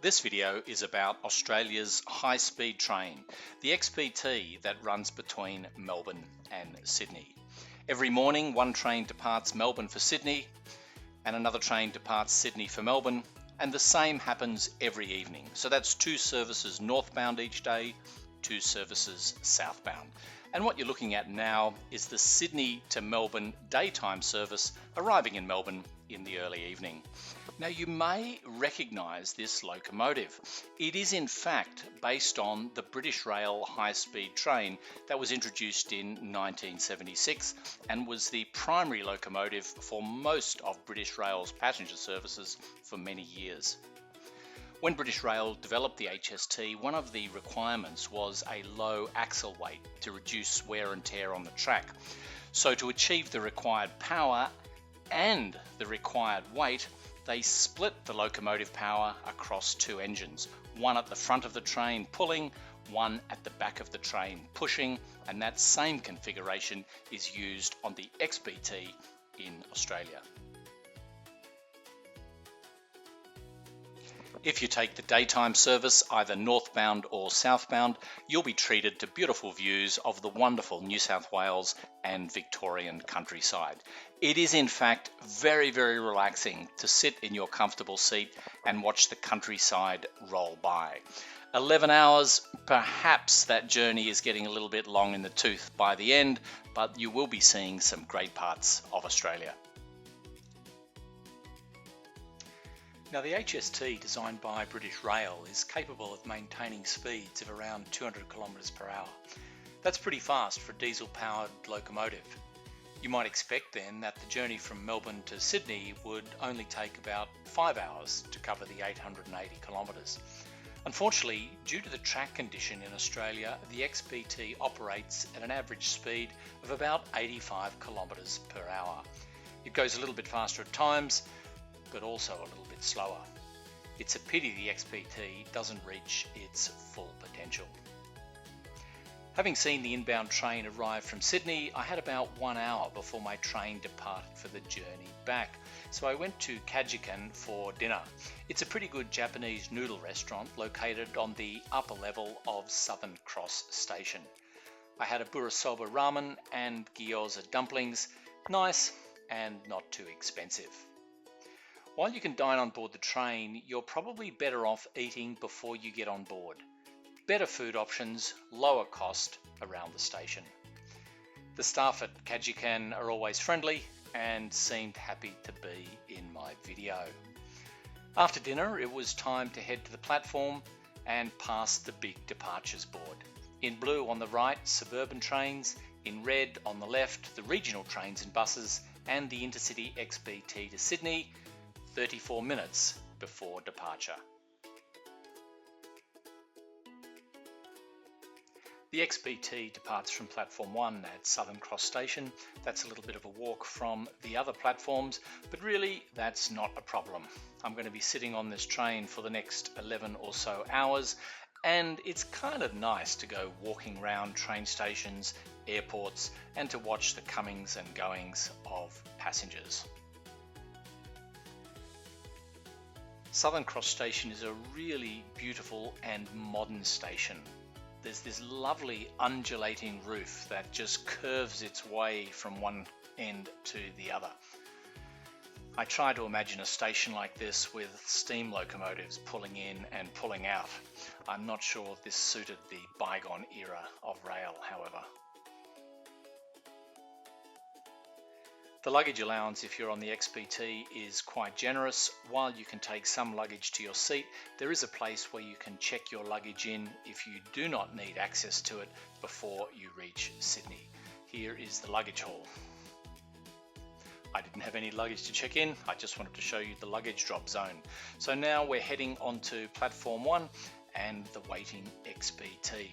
This video is about Australia's high-speed train, the XPT that runs between Melbourne and Sydney. Every morning, one train departs Melbourne for Sydney and another train departs Sydney for Melbourne, and the same happens every evening. So that's 2 services northbound each day, 2 services southbound. And what you're looking at now is the Sydney to Melbourne daytime service arriving in Melbourne in the early evening. Now you may recognise this locomotive. It is in fact based on the British Rail high-speed train that was introduced in 1976 and was the primary locomotive for most of British Rail's passenger services for many years. When British Rail developed the HST, one of the requirements was a low axle weight to reduce wear and tear on the track. So to achieve the required power and the required weight, they split the locomotive power across 2 engines, one at the front of the train pulling, one at the back of the train pushing, and that same configuration is used on the XPT in Australia. If you take the daytime service, either northbound or southbound, you'll be treated to beautiful views of the wonderful New South Wales and Victorian countryside. It is in fact very, very relaxing to sit in your comfortable seat and watch the countryside roll by. 11 hours, perhaps that journey is getting a little bit long in the tooth by the end, but you will be seeing some great parts of Australia. Now the HST, designed by British Rail, is capable of maintaining speeds of around 200 kilometres per hour. That's pretty fast for a diesel-powered locomotive. You might expect then that the journey from Melbourne to Sydney would only take about 5 hours to cover the 880 kilometres. Unfortunately, due to the track condition in Australia, the XPT operates at an average speed of about 85 kilometres per hour. It goes a little bit faster at times, but also a little bit slower. It's a pity the XPT doesn't reach its full potential. Having seen the inbound train arrive from Sydney, I had about 1 hour before my train departed for the journey back. So I went to Kajikan for dinner. It's a pretty good Japanese noodle restaurant located on the upper level of Southern Cross Station. I had a burasoba ramen and gyoza dumplings, nice and not too expensive. While you can dine on board the train, you're probably better off eating before you get on board. Better food options, lower cost around the station. The staff at Kajikan are always friendly and seemed happy to be in my video. After dinner, it was time to head to the platform and past the big departures board. In blue on the right, suburban trains. In red on the left, the regional trains and buses, and the Intercity XPT to Sydney, 34 minutes before departure. The XPT departs from platform 1 at Southern Cross Station. That's a little bit of a walk from the other platforms, but really that's not a problem. I'm going to be sitting on this train for the next 11 or so hours, and it's kind of nice to go walking around train stations, airports, and to watch the comings and goings of passengers. Southern Cross Station is a really beautiful and modern station. There's this lovely undulating roof that just curves its way from one end to the other. I try to imagine a station like this with steam locomotives pulling in and pulling out. I'm not sure if this suited the bygone era of rail, however. The luggage allowance if you're on the XPT is quite generous. While you can take some luggage to your seat, there is a place where you can check your luggage in if you do not need access to it before you reach Sydney. Here is the luggage hall. I didn't have any luggage to check in, I just wanted to show you the luggage drop zone. So now we're heading onto platform 1 and the waiting XPT.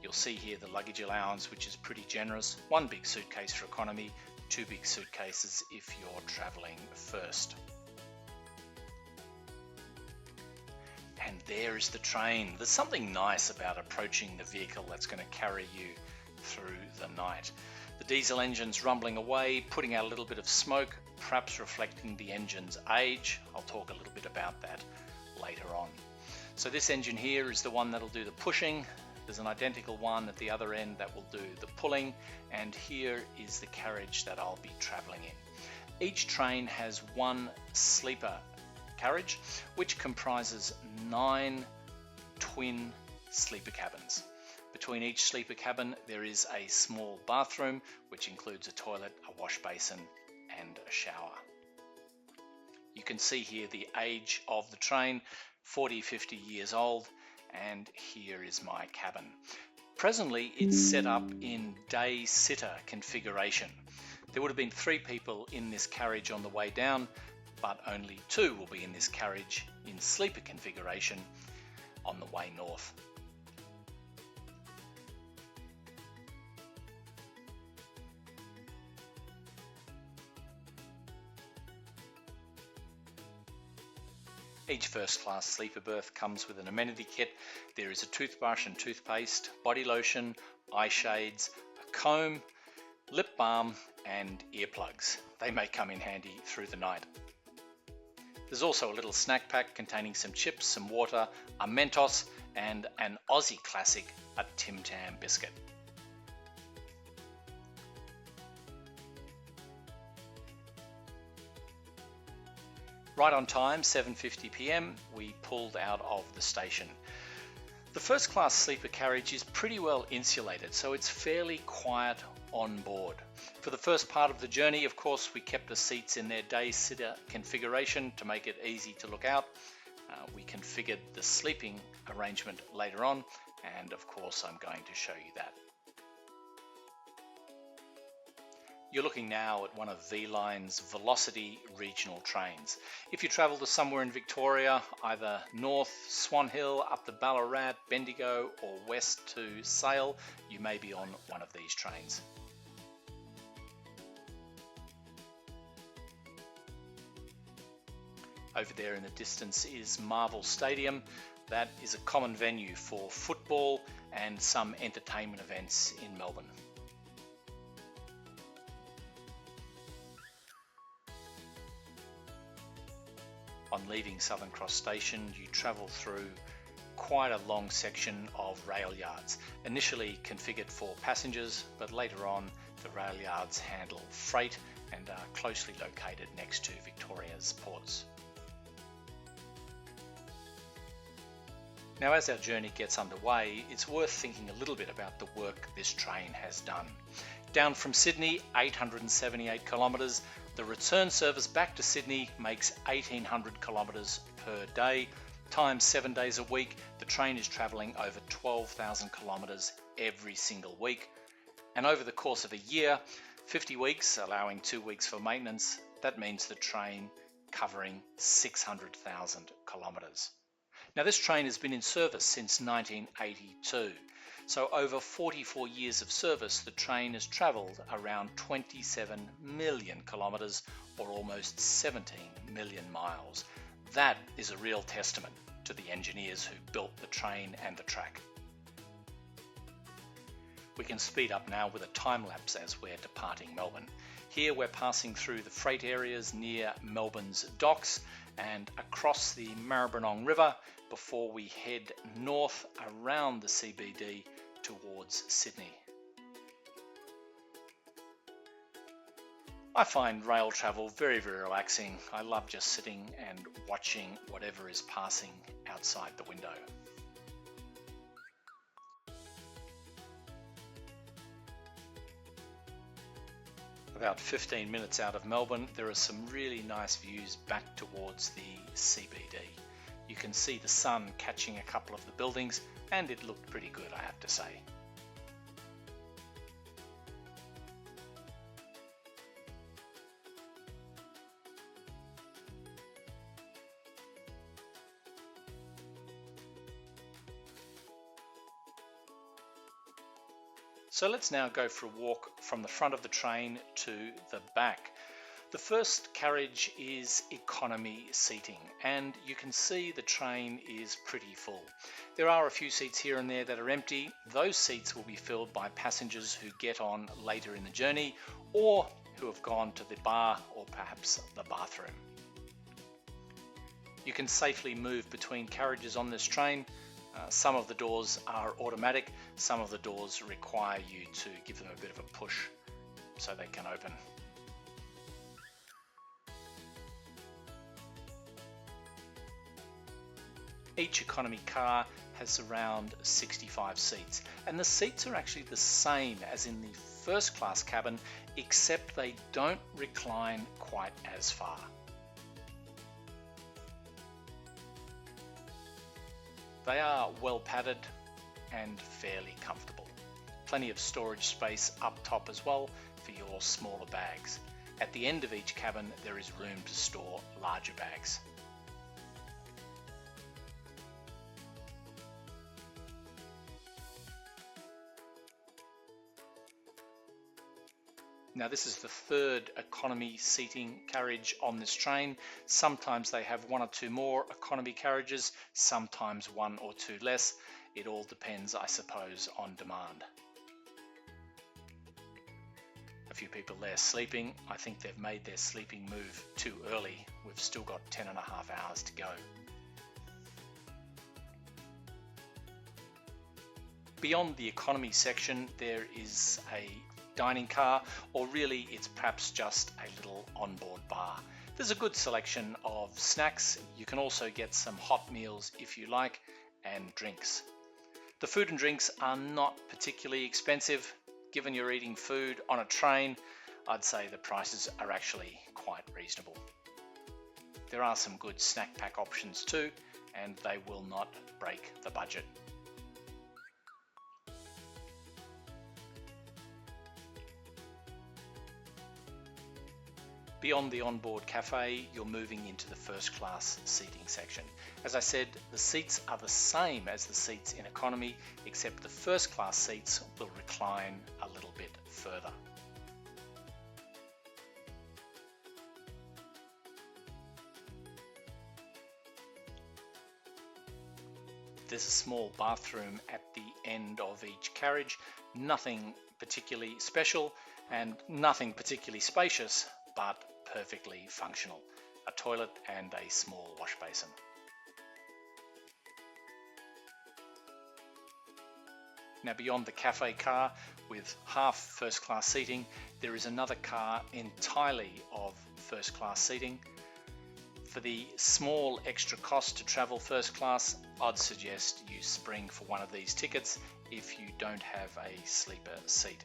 You'll see here the luggage allowance, which is pretty generous. 1 big suitcase for economy, 2 big suitcases if you're travelling first. And there is the train. There's something nice about approaching the vehicle that's going to carry you through the night. The diesel engine's rumbling away, putting out a little bit of smoke, perhaps reflecting the engine's age. I'll talk a little bit about that later on. So this engine here is the one that'll do the pushing. There's an identical one at the other end that will do the pulling, and here is the carriage that I'll be travelling in. Each train has one sleeper carriage, which comprises 9 twin sleeper cabins. Between each sleeper cabin there is a small bathroom, which includes a toilet, a wash basin and a shower. You can see here the age of the train, 40-50 years old, and here is my cabin. Presently it's set up in day sitter configuration. There would have been 3 people in this carriage on the way down, but only 2 will be in this carriage in sleeper configuration on the way north. Each first class sleeper berth comes with an amenity kit. There is a toothbrush and toothpaste, body lotion, eye shades, a comb, lip balm and earplugs. They may come in handy through the night. There's also a little snack pack containing some chips, some water, a Mentos and an Aussie classic, a Tim Tam biscuit. Right on time, 7:50 p.m, we pulled out of the station. The first class sleeper carriage is pretty well insulated, so it's fairly quiet on board. For the first part of the journey, of course, we kept the seats in their day sitter configuration to make it easy to look out. We configured the sleeping arrangement later on, and of course I'm going to show you that. You're looking now at one of V-Line's Velocity regional trains. If you travel to somewhere in Victoria, either north, Swan Hill, up to Ballarat, Bendigo, or west to Sale, you may be on one of these trains. Over there in the distance is Marvel Stadium. That is a common venue for football and some entertainment events in Melbourne. On leaving Southern Cross Station, you travel through quite a long section of rail yards. Initially configured for passengers, but later on the rail yards handle freight and are closely located next to Victoria's ports. Now, as our journey gets underway, it's worth thinking a little bit about the work this train has done. Down from Sydney, 878 kilometres. The return service back to Sydney makes 1,800 kilometres per day. Times 7 days a week, the train is travelling over 12,000 kilometres every single week. And over the course of a year, 50 weeks, allowing 2 weeks for maintenance, that means the train covering 600,000 kilometres. Now, this train has been in service since 1982. So over 44 years of service, the train has travelled around 27 million kilometres, or almost 17 million miles. That is a real testament to the engineers who built the train and the track. We can speed up now with a time lapse as we're departing Melbourne. Here we're passing through the freight areas near Melbourne's docks and across the Maribyrnong River before we head north around the CBD towards Sydney. I find rail travel very, very relaxing. I love just sitting and watching whatever is passing outside the window. About 15 minutes out of Melbourne, there are some really nice views back towards the CBD. You can see the sun catching a couple of the buildings, and it looked pretty good, I have to say. So let's now go for a walk from the front of the train to the back. The first carriage is economy seating, and you can see the train is pretty full. There are a few seats here and there that are empty. Those seats will be filled by passengers who get on later in the journey or who have gone to the bar or perhaps the bathroom. You can safely move between carriages on this train. Some of the doors are automatic, some of the doors require you to give them a bit of a push so they can open. Each economy car has around 65 seats, and the seats are actually the same as in the first class cabin, except they don't recline quite as far. They are well padded and fairly comfortable. Plenty of storage space up top as well for your smaller bags. At the end of each cabin there is room to store larger bags. Now this is the third economy seating carriage on this train. Sometimes they have one or two more economy carriages, sometimes one or two less. It all depends, I suppose, on demand. A few people there sleeping. I think they've made their sleeping move too early. We've still got 10.5 hours to go. Beyond the economy section, there is a dining car, or really it's perhaps just a little onboard bar. There's a good selection of snacks. You can also get some hot meals if you like, and drinks. The food and drinks are not particularly expensive. Given you're eating food on a train, I'd say the prices are actually quite reasonable. There are some good snack pack options too, and they will not break the budget. Beyond the onboard cafe, you're moving into the first class seating section. As I said, the seats are the same as the seats in economy, except the first class seats will recline a little bit further. There's a small bathroom at the end of each carriage, nothing particularly special and nothing particularly spacious, but perfectly functional. A toilet and a small wash basin. Now beyond the cafe car with half first class seating, there is another car entirely of first class seating. For the small extra cost to travel first class, I'd suggest you spring for one of these tickets if you don't have a sleeper seat.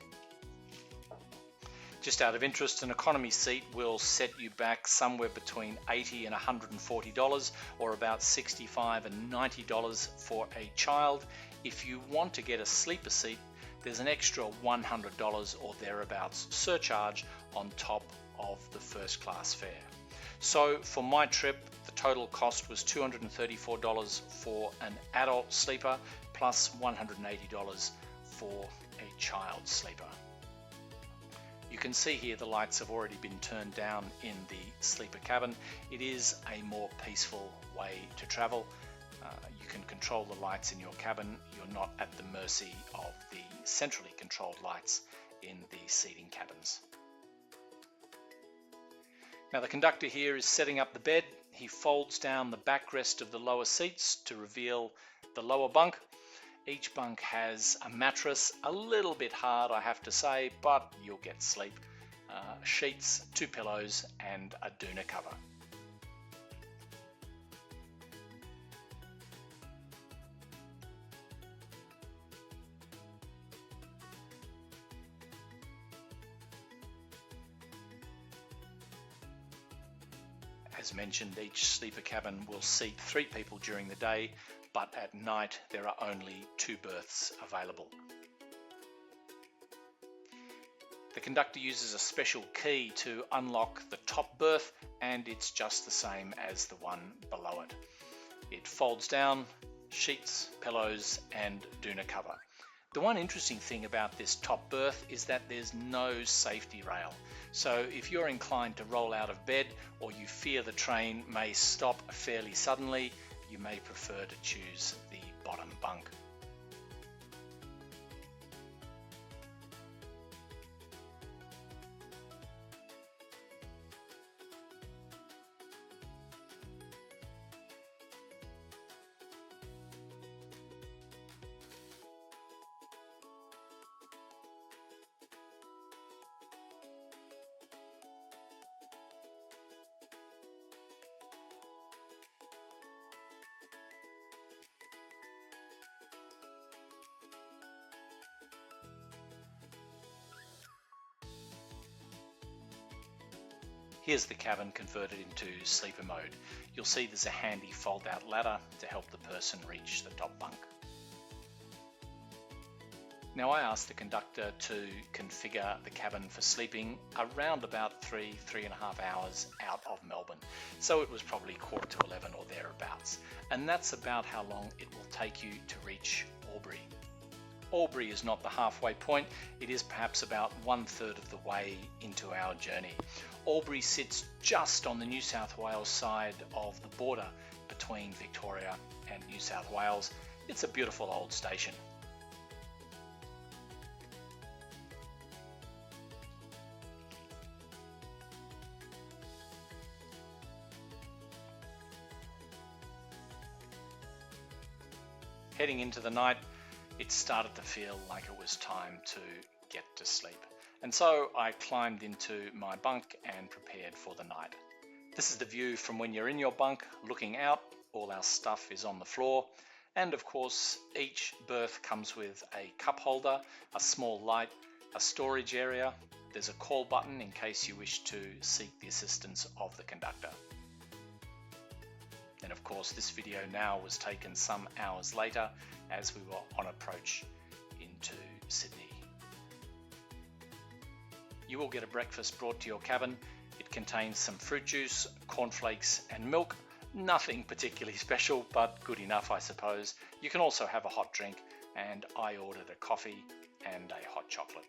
Just out of interest, an economy seat will set you back somewhere between $80 and $140, or about $65 and $90 for a child. If you want to get a sleeper seat, there's an extra $100 or thereabouts surcharge on top of the first class fare. So for my trip, the total cost was $234 for an adult sleeper, plus $180 for a child sleeper. You can see here the lights have already been turned down in the sleeper cabin. It is a more peaceful way to travel. You can control the lights in your cabin. You're not at the mercy of the centrally controlled lights in the seating cabins. Now the conductor here is setting up the bed. He folds down the backrest of the lower seats to reveal the lower bunk. Each bunk has a mattress, a little bit hard I have to say, but you'll get sleep. Sheets, 2 pillows and a doona cover. As mentioned, each sleeper cabin will seat 3 people during the day, but at night there are only 2 berths available. The conductor uses a special key to unlock the top berth, and it's just the same as the one below it. It folds down, sheets, pillows and doona cover. The one interesting thing about this top berth is that there's no safety rail. So if you're inclined to roll out of bed, or you fear the train may stop fairly suddenly, you may prefer to choose the bottom bunk. Here's the cabin converted into sleeper mode. You'll see there's a handy fold-out ladder to help the person reach the top bunk. Now I asked the conductor to configure the cabin for sleeping around about 3.5 hours out of Melbourne. So it was probably 11:15 or thereabouts. And that's about how long it will take you to reach Albury. Albury is not the halfway point, it is perhaps about 1/3 of the way into our journey. Albury sits just on the New South Wales side of the border between Victoria and New South Wales. It's a beautiful old station. Heading into the night, it started to feel like it was time to get to sleep. And so I climbed into my bunk and prepared for the night. This is the view from when you're in your bunk, looking out. All our stuff is on the floor. And of course, each berth comes with a cup holder, a small light, a storage area. There's a call button in case you wish to seek the assistance of the conductor. And of course, this video now was taken some hours later as we were on approach into Sydney. You will get a breakfast brought to your cabin. It contains some fruit juice, cornflakes and milk. Nothing particularly special, but good enough, I suppose. You can also have a hot drink, and I ordered a coffee and a hot chocolate.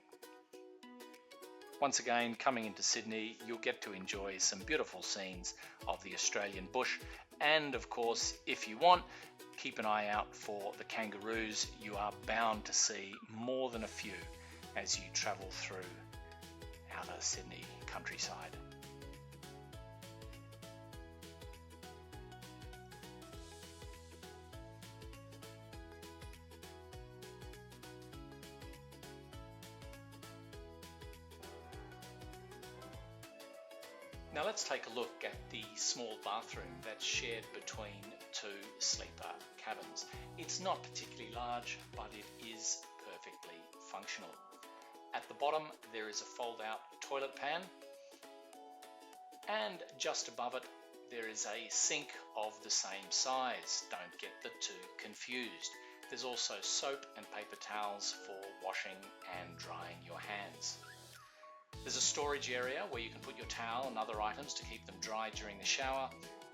Once again, coming into Sydney, you'll get to enjoy some beautiful scenes of the Australian bush. And of course, if you want, keep an eye out for the kangaroos. You are bound to see more than a few as you travel through outer Sydney countryside. Now let's take a look at the small bathroom that's shared between two sleeper cabins. It's not particularly large, but it is perfectly functional. At the bottom there is a fold-out toilet pan, and just above it there is a sink of the same size. Don't get the two confused. There's also soap and paper towels for washing and drying your hands. There's a storage area where you can put your towel and other items to keep them dry during the shower.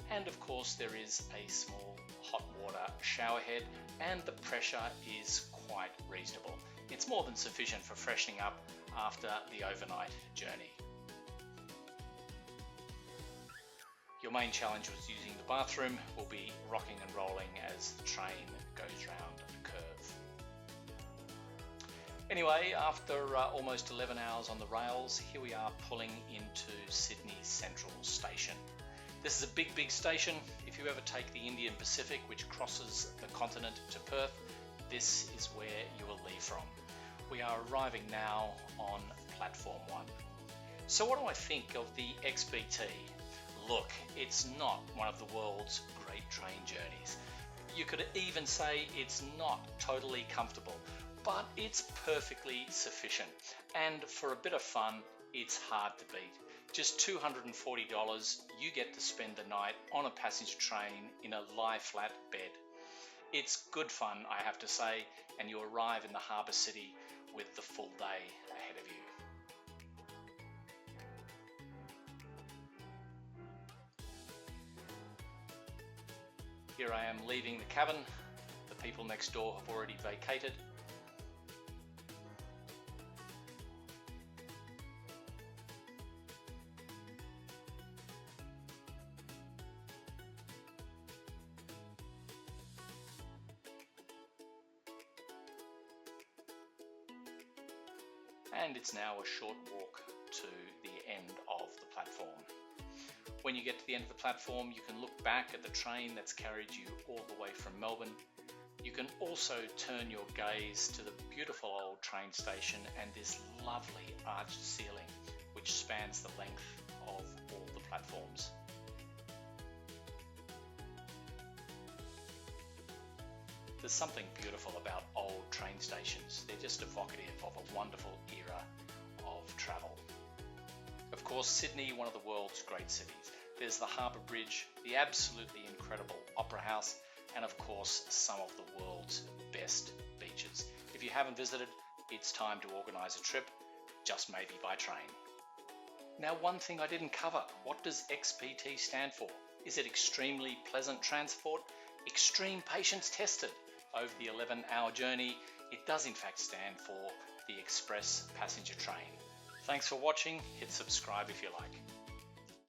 And of course there is a small hot water shower head, and the pressure is quite reasonable. It's more than sufficient for freshening up after the overnight journey. Your main challenge with using the bathroom will be rocking and rolling as the train goes round a curve. Anyway, after almost 11 hours on the rails, here we are pulling into Sydney Central Station. This is a big station. If you ever take the Indian Pacific, which crosses the continent to Perth, this is where you will leave from. We are arriving now on platform 1. So what do I think of the XPT? Look, it's not one of the world's great train journeys. You could even say it's not totally comfortable, but it's perfectly sufficient. And for a bit of fun, it's hard to beat. Just $240, you get to spend the night on a passenger train in a lie-flat bed. It's good fun, I have to say, and you arrive in the harbour city with the full day ahead of you. Here I am leaving the cabin. The people next door have already vacated. And it's now a short walk to the end of the platform. When you get to the end of the platform, you can look back at the train that's carried you all the way from Melbourne. You can also turn your gaze to the beautiful old train station and this lovely arched ceiling which spans the length of all the platforms. There's something beautiful about old train stations. They're just evocative of a wonderful era of travel. Of course, Sydney, one of the world's great cities. There's the Harbour Bridge, the absolutely incredible Opera House, and of course, some of the world's best beaches. If you haven't visited, it's time to organise a trip, just maybe by train. Now, one thing I didn't cover, what does XPT stand for? Is it extremely pleasant transport? Extreme patience tested? Over the 11-hour journey, it does in fact stand for the Express Passenger Train. Thanks for watching, hit subscribe if you like.